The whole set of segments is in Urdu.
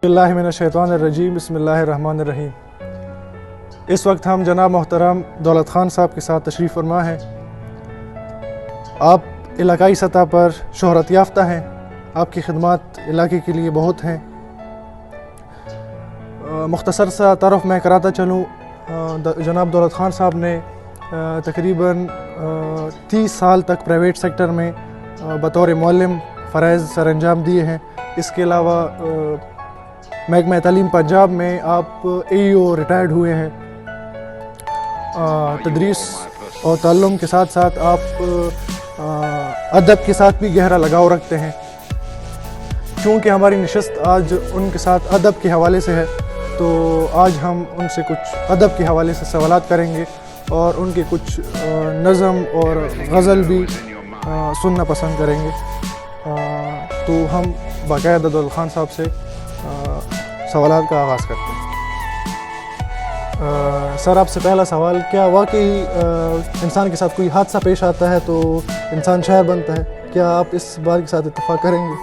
اللہ من الشیطان الرجیم بسم اللہ الرحمن الرحیم۔ اس وقت ہم جناب محترم دولت خان صاحب کے ساتھ تشریف فرما ہیں۔ آپ علاقائی سطح پر شہرت یافتہ ہیں، آپ کی خدمات علاقے کے لیے بہت ہیں۔ مختصر سا تعارف میں کراتا چلوں، جناب دولت خان صاحب نے تقریباً 30 سال تک پرائیویٹ سیکٹر میں بطور معلم فرائض سر انجام دیے ہیں۔ اس کے علاوہ محکمہ تعلیم پنجاب میں آپ AEO ریٹائرڈ ہوئے ہیں۔ تدریس اور تعلم کے ساتھ ساتھ آپ ادب کے ساتھ بھی گہرا لگاؤ رکھتے ہیں۔ چونکہ ہماری نشست آج ان کے ساتھ ادب کے حوالے سے ہے، تو آج ہم ان سے کچھ ادب کے حوالے سے سوالات کریں گے اور ان کے کچھ نظم اور غزل بھی سننا پسند کریں گے۔ تو ہم باقاعدہ دولت خان صاحب سے سوالات کا آغاز کرتے ہیں۔ سر، آپ سے پہلا سوال، کیا واقعی انسان کے ساتھ کوئی حادثہ پیش آتا ہے تو انسان شاعر بنتا ہے؟ کیا آپ اس بات کے ساتھ اتفاق کریں گے؟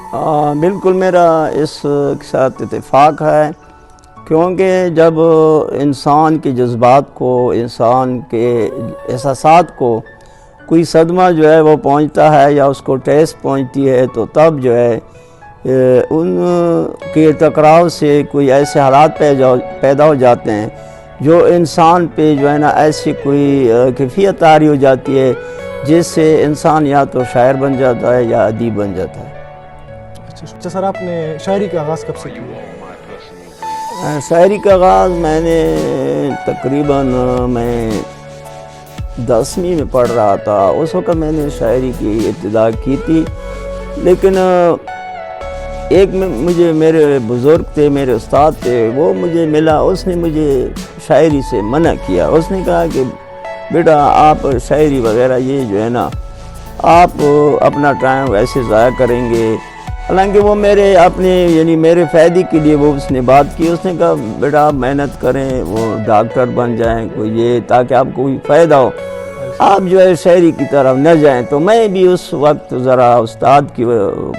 بالکل میرا اس کے ساتھ اتفاق ہے، کیونکہ جب انسان کے جذبات کو، انسان کے احساسات کو کوئی صدمہ جو ہے وہ پہنچتا ہے یا اس کو ٹھیس پہنچتی ہے، تو تب جو ہے ان کے ٹکراؤ سے کوئی ایسے حالات پیدا ہو جاتے ہیں جو انسان پہ جو ہے نا ایسی کوئی کیفیت طاری ہو جاتی ہے جس سے انسان یا تو شاعر بن جاتا ہے یا ادیب بن جاتا ہے۔ اچھا سر، آپ نے شاعری کا آغاز کب سے کیا؟ شاعری کا آغاز میں نے تقریباً میں 10ویں میں پڑھ رہا تھا، اس وقت میں نے شاعری کی ابتدا کی تھی۔ لیکن ایک مجھے میرے بزرگ تھے، میرے استاد تھے، وہ مجھے ملا، اس نے مجھے شاعری سے منع کیا۔ اس نے کہا کہ بیٹا آپ شاعری وغیرہ یہ جو ہے نا آپ اپنا ٹائم ویسے ضائع کریں گے۔ حالانکہ وہ میرے اپنے یعنی میرے فائدے کے لیے وہ اس نے بات کی۔ اس نے کہا بیٹا آپ محنت کریں، وہ ڈاکٹر بن جائیں کوئی یہ، تاکہ آپ کو کوئی فائدہ ہو، آپ جو ہے شاعری کی طرف نہ جائیں۔ تو میں بھی اس وقت ذرا استاد کی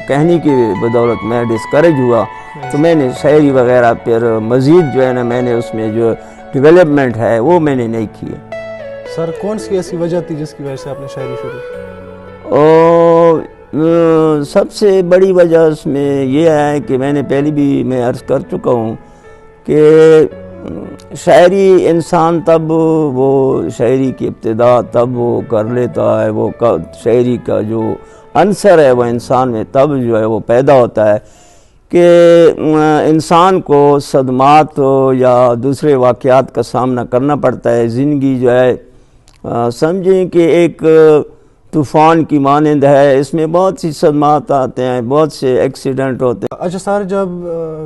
کہنے کی بدولت میں ڈسکریج ہوا، تو میں نے شاعری وغیرہ پھر مزید جو ہے نا میں نے اس میں جو ڈیولپمنٹ ہے وہ میں نے نہیں کی۔ سر، کون سی ایسی وجہ تھی جس کی وجہ سے آپ نے شاعری شروع کی؟ اور سب سے بڑی وجہ اس میں یہ ہے کہ میں نے پہلے بھی میں عرض کر چکا ہوں کہ شاعری انسان تب وہ شاعری کی ابتدا تب وہ کر لیتا ہے، وہ شاعری کا جو عنصر ہے وہ انسان میں تب جو ہے وہ پیدا ہوتا ہے کہ انسان کو صدمات یا دوسرے واقعات کا سامنا کرنا پڑتا ہے۔ زندگی جو ہے سمجھیں کہ ایک طوفان کی مانند ہے، اس میں بہت سی صدمات آتے ہیں، بہت سے ایکسیڈنٹ ہوتے ہیں۔ اچھا سر، جب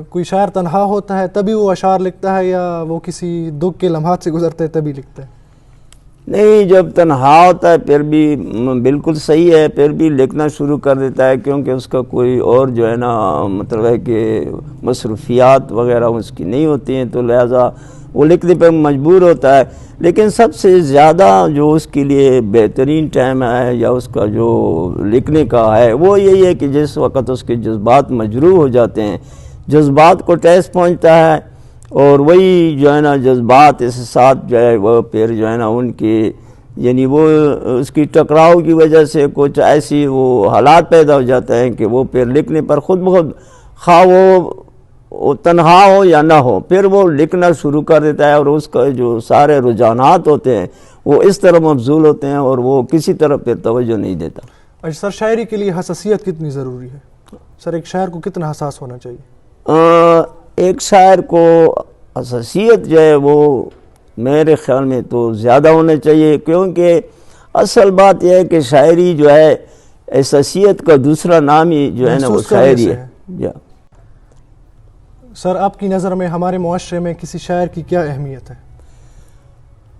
کوئی شاعر تنہا ہوتا ہے تبھی وہ اشعار لکھتا ہے یا وہ کسی دکھ کے لمحات سے گزرتے ہے تبھی لکھتا ہے؟ نہیں، جب تنہا ہوتا ہے پھر بھی بالکل صحیح ہے، پھر بھی لکھنا شروع کر دیتا ہے، کیونکہ اس کا کوئی اور جو ہے نا مطلب ہے کہ مصروفیات وغیرہ اس کی نہیں ہوتی ہیں، تو لہٰذا وہ لکھنے پہ مجبور ہوتا ہے۔ لیکن سب سے زیادہ جو اس کے لیے بہترین ٹائم ہے یا اس کا جو لکھنے کا ہے وہ یہی ہے کہ جس وقت اس کے جذبات مجروح ہو جاتے ہیں، جذبات کو ٹھیس پہنچتا ہے، اور وہی جو ہے نا جذبات اس ساتھ جو ہے وہ پھر جو ہے نا ان کی یعنی وہ اس کی ٹکراؤ کی وجہ سے کچھ ایسی وہ حالات پیدا ہو جاتے ہیں کہ وہ پھر لکھنے پر خود بخود خواہ وہ تنہا ہو یا نہ ہو پھر وہ لکھنا شروع کر دیتا ہے، اور اس کا جو سارے رجحانات ہوتے ہیں وہ اس طرح مبذول ہوتے ہیں اور وہ کسی طرح پھر توجہ نہیں دیتا۔ اچھا سر، شاعری کے لیے حساسیت کتنی ضروری ہے؟ سر، ایک شاعر کو کتنا حساس ہونا چاہیے؟ ایک شاعر کو حساسیت جو ہے وہ میرے خیال میں تو زیادہ ہونا چاہیے، کیونکہ اصل بات یہ ہے کہ شاعری جو ہے حساسیت کا دوسرا نام ہی جو ہے نا وہ شاعری ہے۔ سر، آپ کی نظر میں ہمارے معاشرے میں کسی شاعر کی کیا اہمیت ہے؟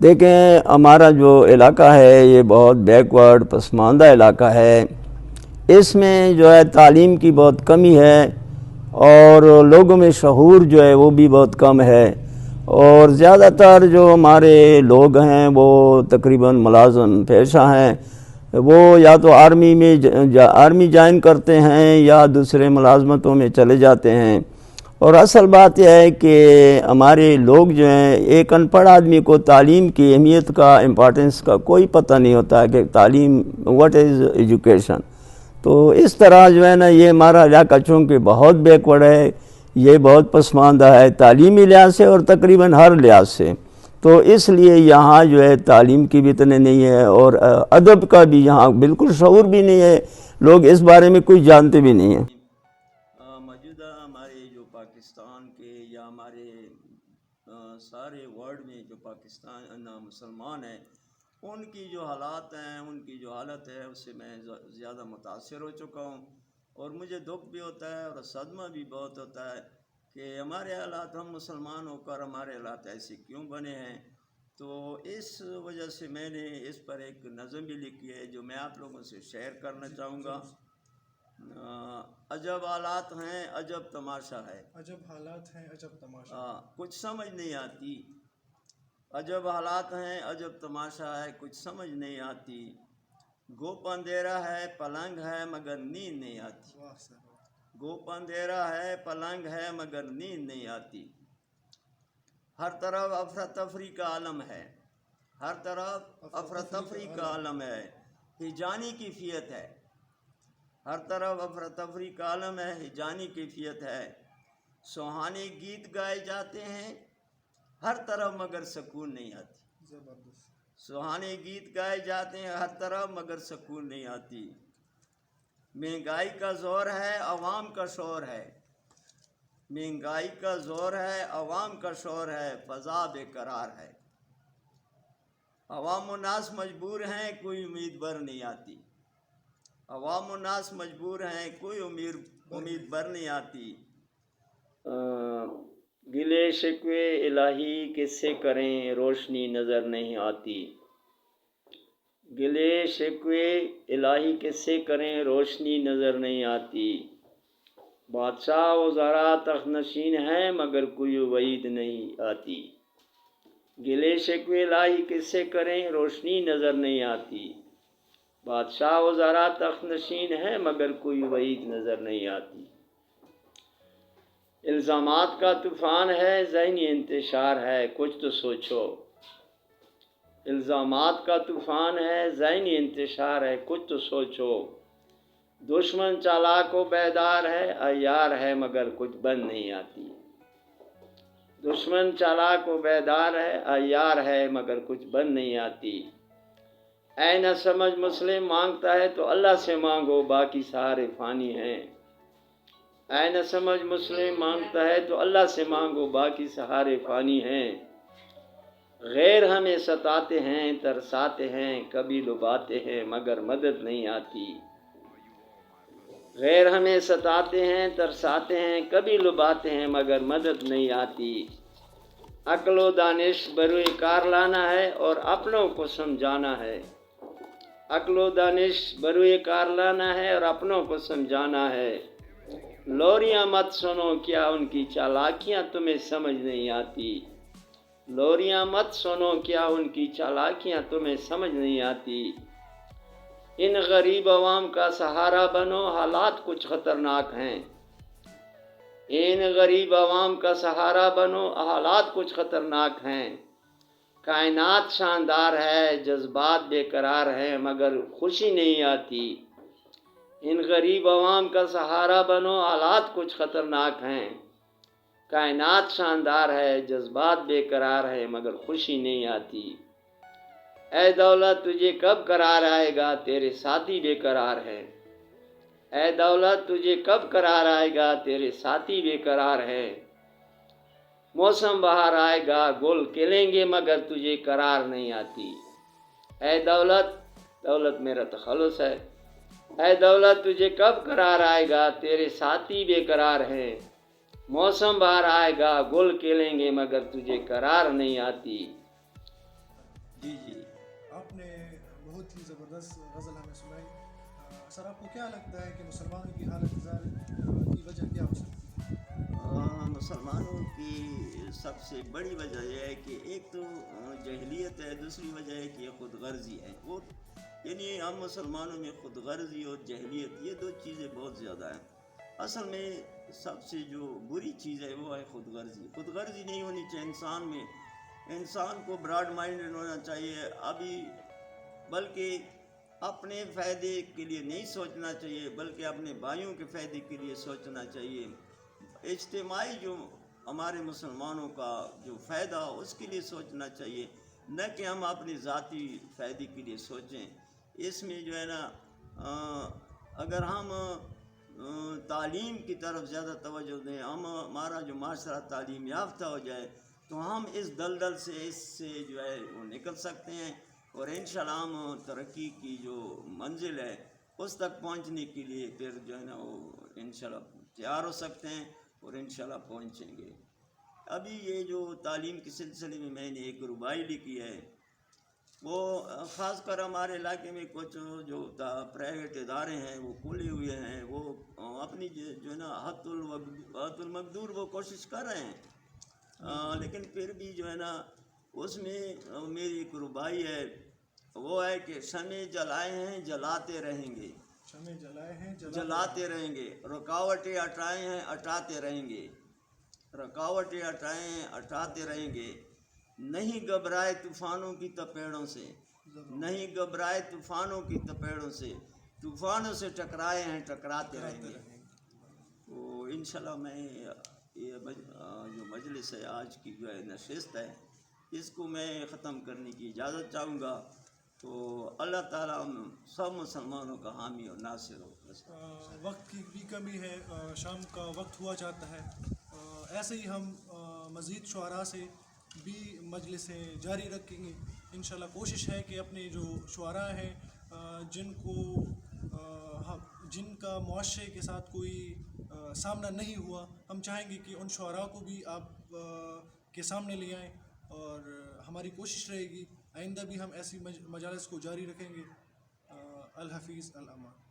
دیکھیں، ہمارا جو علاقہ ہے یہ بہت بیکورڈ پسماندہ علاقہ ہے، اس میں جو ہے تعلیم کی بہت کمی ہے، اور لوگوں میں شعور جو ہے وہ بھی بہت کم ہے، اور زیادہ تر جو ہمارے لوگ ہیں وہ تقریباً ملازم پیشہ ہیں، وہ یا تو آرمی میں آرمی جوائن کرتے ہیں یا دوسرے ملازمتوں میں چلے جاتے ہیں، اور اصل بات یہ ہے کہ ہمارے لوگ جو ہیں، ایک ان پڑھ آدمی کو تعلیم کی اہمیت کا، امپورٹنس کا کوئی پتہ نہیں ہوتا ہے کہ تعلیم واٹ از ایجوکیشن. تو اس طرح جو ہے نا یہ ہمارا علاقہ چونکہ بہت بیکورڈ ہے، یہ بہت پسماندہ ہے تعلیمی لحاظ سے اور تقریباً ہر لحاظ سے. تو اس لیے یہاں جو ہے تعلیم کی بھی اتنے نہیں ہے اور ادب کا بھی یہاں بالکل شعور بھی نہیں ہے، لوگ اس بارے میں کوئی جانتے بھی نہیں ہیں. موجودہ ہمارے جو پاکستان کے یا ہمارے سارے ورلڈ میں جو پاکستان مسلمان ہیں، ان کی جو حالات ہیں، ان کی جو حالت ہے، اس سے میں زیادہ متاثر ہو چکا ہوں. اور مجھے دکھ بھی ہوتا ہے اور صدمہ بھی بہت ہوتا ہے کہ ہمارے حالات، ہم مسلمان ہو کر ہمارے حالات ایسے کیوں بنے ہیں. تو اس وجہ سے میں نے اس پر ایک نظم بھی لکھی ہے جو میں آپ لوگوں سے شیئر کرنا چاہوں گا. عجب حالات ہیں، عجب تماشا ہے، عجب حالات ہیں، عجب تماشا، کچھ سمجھ نہیں آتی. عجب حالات ہیں، عجب تماشا ہے، کچھ سمجھ نہیں آتی. گوپ اندھیرا ہے، پلنگ ہے، مگر نیند نہیں آتی. گوپ اندھیرا ہے، پلنگ ہے، مگر نیند نہیں آتی. ہر طرف افراتفری کا عالم ہے، ہر طرف افراتفری کا عالم ہے، ہجانی کیفیت ہے. ہر طرف افراتفری کا عالم ہے، ہجانی کیفیت ہے. سہانے گیت گائے جاتے ہیں ہر طرف مگر سکون نہیں آتی. سہانے گیت گائے جاتے ہیں ہر طرف مگر سکون نہیں آتی. مہنگائی کا زور ہے، عوام کا شور ہے. مہنگائی کا زور ہے، عوام کا شور ہے، فضا بے قرار ہے. عوام و ناس مجبور ہیں، کوئی امید بر نہیں آتی. عوام و ناس مجبور ہیں، کوئی امید بر نہیں آتی. گلے شکوے الہی کس سے کریں، روشنی نظر نہیں آتی. گلے شکوے الہی کس سے کریں، روشنی نظر نہیں آتی. بادشاہ وزراء تخت نشین ہیں مگر کوئی وعید نہیں آتی. گلے شکوے الہی کس سے کریں، روشنی نظر نہیں آتی. بادشاہ وزراء تخت نشین ہیں مگر کوئی وعید نظر نہیں آتی. الزامات کا طوفان ہے، ذہنی انتشار ہے، کچھ تو سوچو. الزامات کا طوفان ہے، ذہنی انتشار ہے، کچھ تو سوچو. دشمن چالاک و بیدار ہے، عیار ہے مگر کچھ بن نہیں آتی. دشمن چالاک و بیدار ہے، عیار ہے مگر کچھ بن نہیں آتی. اے نہ سمجھ مسلم مانگتا ہے تو اللہ سے مانگو، باقی سارے فانی ہیں. اے نہ سمجھ مسلم مانگتا ہے تو اللہ سے مانگو، باقی سارے فانی ہیں. غیر ہمیں ستاتے ہیں، ترساتے ہیں، کبھی لباتے ہیں مگر مدد نہیں آتی. غیر ہمیں ستاتے ہیں، ترساتے ہیں، کبھی لباتے ہیں مگر مدد نہیں آتی. عقل و دانش بروئے کار لانا ہے اور اپنوں کو سمجھانا ہے. عقل و دانش بروئے کار لانا ہے اور اپنوں کو سمجھانا ہے. لوریاں مت سنو، کیا ان کی چالاکیاں تمہیں سمجھ نہیں آتی. لوریاں مت سنو، کیا ان کی چالاکیاں تمہیں سمجھ نہیں آتی. ان غریب عوام کا سہارا بنو، حالات کچھ خطرناک ہیں. ان غریب عوام کا سہارا بنو، حالات کچھ خطرناک ہیں. کائنات شاندار ہے، جذبات بے قرار ہیں مگر خوشی نہیں آتی. ان غریب عوام کا سہارا بنو، حالات کچھ خطرناک ہیں. کائنات شاندار ہے، جذبات بے قرار ہے مگر خوشی نہیں آتی. اے دولت تجھے کب قرار آئے گا، تیرے ساتھی بے قرار ہیں. اے دولت تجھے کب قرار آئے گا، تیرے ساتھی بے قرار ہیں. موسم بہار آئے گا، گل کھلیں گے مگر تجھے قرار نہیں آتی. اے دولت، دولت میرا تخلص ہے. اے دولت تجھے کب قرار آئے گا، تیرے ساتھی بے قرار ہیں. موسم بہار آئے گا، گل کھلیں گے مگر تجھے قرار نہیں آتی. جی آپ نے بہت ہی زبردست غزل ہمیں سنائی. سر آپ کو کیا لگتا ہے کہ مسلمانوں کی حالت زار کی وجہ کیا ہو سکتی ہے؟ مسلمانوں کی سب سے بڑی وجہ یہ ہے کہ ایک تو جہلیت ہے، دوسری وجہ ہے کہ خود غرضی ہے. وہ یعنی ہم مسلمانوں میں خود غرضی اور جہلیت، یہ دو چیزیں بہت زیادہ ہیں. اصل میں سب سے جو بری چیز ہے وہ ہے خود غرضی. خود غرضی نہیں ہونی چاہیے انسان میں. انسان کو براڈ مائنڈڈ ہونا چاہیے ابھی، بلکہ اپنے فائدے کے لیے نہیں سوچنا چاہیے بلکہ اپنے بھائیوں کے فائدے کے لیے سوچنا چاہیے. اجتماعی جو ہمارے مسلمانوں کا جو فائدہ اس کے لیے سوچنا چاہیے، نہ کہ ہم اپنی ذاتی فائدے کے لیے سوچیں. اس میں جو ہے نا اگر ہم تعلیم کی طرف زیادہ توجہ دیں، ہمارا جو معاشرہ تعلیم یافتہ ہو جائے تو ہم اس دلدل سے اس سے جو ہے وہ نکل سکتے ہیں، اور انشاءاللہ ہم ترقی کی جو منزل ہے اس تک پہنچنے کے لیے پھر جو ہے نا وہ انشاءاللہ تیار ہو سکتے ہیں اور انشاءاللہ پہنچیں گے. ابھی یہ جو تعلیم کے سلسلے میں نے ایک ربائی لکھی ہے، وہ خاص کر ہمارے علاقے میں کچھ جو پرائیویٹ ادارے ہیں وہ کھولے ہوئے ہیں، وہ اپنی جو ہے نا حد المقدور وہ کوشش کر رہے ہیں، لیکن پھر بھی جو ہے نا اس میں میری ایک ربائی ہے، وہ ہے کہ شمع جلائے ہیں جلاتے رہیں گے، شمع جلائے ہیں جلاتے رہیں گے، رکاوٹیں ہٹائے ہیں ہٹاتے رہیں گے، رکاوٹیں ہٹائے ہیں ہٹاتے رہیں گے. نہیں گھبرائے طوفانوں کی تپیڑوں سے، نہیں گھبرائے طوفانوں کی تپیڑوں سے، طوفانوں سے ٹکرائے ہیں ٹکراتے رہیں گے. تو انشاءاللہ میں یہ جو مجلس ہے آج کی جو ہے نشست ہے اس کو میں ختم کرنے کی اجازت چاہوں گا. تو اللہ تعالیٰ ہم سب مسلمانوں کا حامی اور ناصر ہو. وقت کی بھی کمی ہے، شام کا وقت ہوا جاتا ہے. ایسے ہی ہم مزید شعراء سے بھی مجلسیں جاری رکھیں گے. انشاءاللہ کوشش ہے کہ اپنے جو شعراء ہیں جن کا معاشرے کے ساتھ کوئی سامنا نہیں ہوا، ہم چاہیں گے کہ ان شعراء کو بھی آپ کے سامنے لے آئیں، اور ہماری کوشش رہے گی آئندہ بھی ہم ایسی مجالس کو جاری رکھیں گے. الحفیظ، الامان.